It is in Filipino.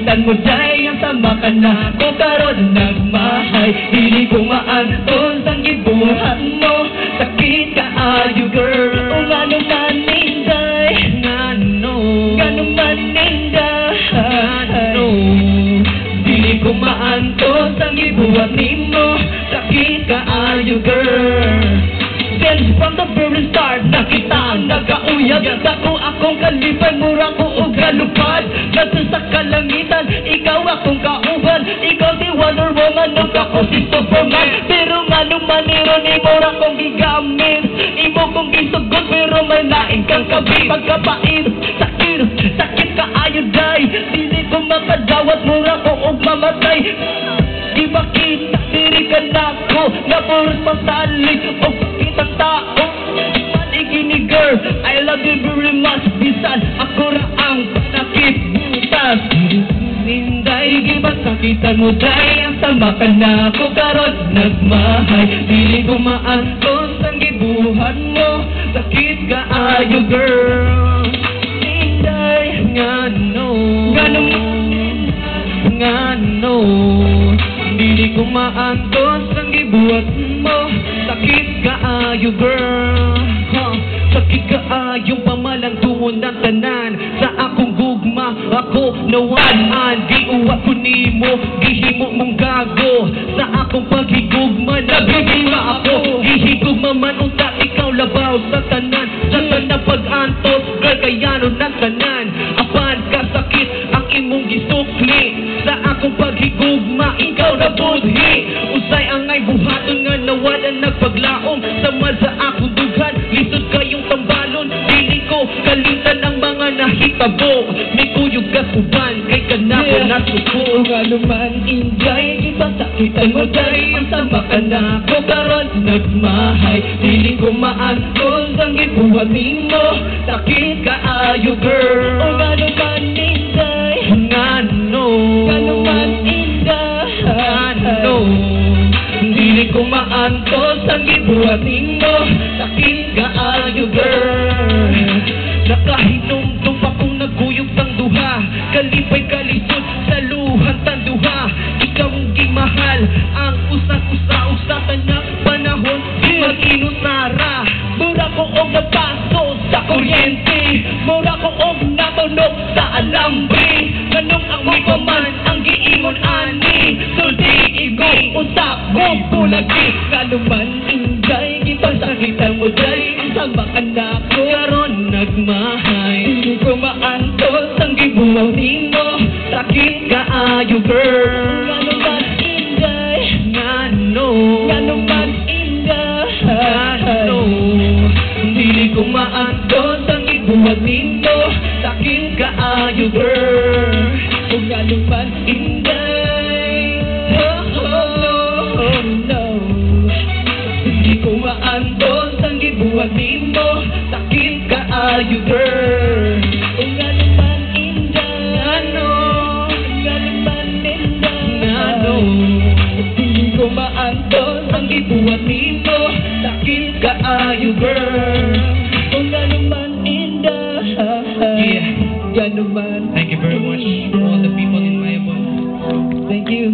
sakitan mo day, ang sama ka na ko karon nagmahay. Dili ko maanton sang gibuhat mo, sakit ka ayo girl. O ngano man inday, ngano man inday, ngano dili ko maanton sang gibuhat nimo, sakit ka ayo girl. Then from the very start, nakita ang nagauyag. Dako akong kalipay, mura ko o galupad. Nasa sa kalangitan, ikaw akong kauban. Ikaw si Wonder Woman, nung ako si Superman. Pero nga naman iron, mura kong gigamit. Imo kong gisugot, pero may laing kang kabit. Pagkapait, sakit ka ayo day. Dili ko makadawat, mura ko og mamatay. Di ba kita, diri ka na ko, na puros pasalig o kitang tao. Manigini girl, I love you very much. Bisan ako ra ang panakibutas. Ninday, di ba sakitan mo day, ang sama ka na ko karon nagmahay. Dili ko maantos ang gibuhat mo, sakit ka ayo girl. Ninday, ngano dili ko maantos ang gibuhat mo, sakit ka ayo girl. Sakit ka ayong pamalang tuon ng tanan. Sa akong gugma, ako nawalan. Di uwat ko nimo, gihimo mong gago. Sa akong paghigugma, nabibima ako. Gihigugma man unta, ikaw labaw sa tanan. Sa tanang pag-antos, girl, kayano ng tanan. Apan kasakit ang imong gisukli. Sa akong paghigugma, ikaw na budhi. Usay ang ay buhaton nga nawalan nagpaglaom. Sama sa akong dughan, lisod kayong tambalon. Dili ko kalitan ang mga nahitabo. May kuyog kasuban, kay kanako nasuko. Nga naman inday, di ba sakitan mo day, ang sama ka na ko karon nagmahay. Dili ko maantos ang gibuhat nimo, sakit ka ayo girl. O nga naman inday, ngano man inday, ngano dili ko maantos ang gibuhat nimo, sakit ka ayo girl. Nakahinumdum akong naguyog sang duha, kalipay kalisod sa luhan tanduha. Ikaw ang gimahal, ang usa na panahon di mag-inusara. Mura ko og napaso sa kuryente, mura ko og natunog sa alambre. Ganong ako pa man ang giimon ani, sulti igo usap ko pulagi. Kanuman inday, gipasakitan mo day, ang sama ka na ko karon nagmahay. Hindi ko maantos ang gibuhaw nimo, sakit ka ayo girl. Kanuman inday, kanuman inday, dili ko maantos ang gibuhaw nimo, sakit ka ayo girl. Kung kanuman inday, oh no, hindi ko maantos ang gibuhat nimo, sakit ka ayo girl. Kung kanuman inday, kanuman inday, hindi ko maantos ang gibuhat nimo, sakit ka ayo girl. Kung kanuman inday, kanuman. Thank you very much for all the people in Mayabon. Thank you.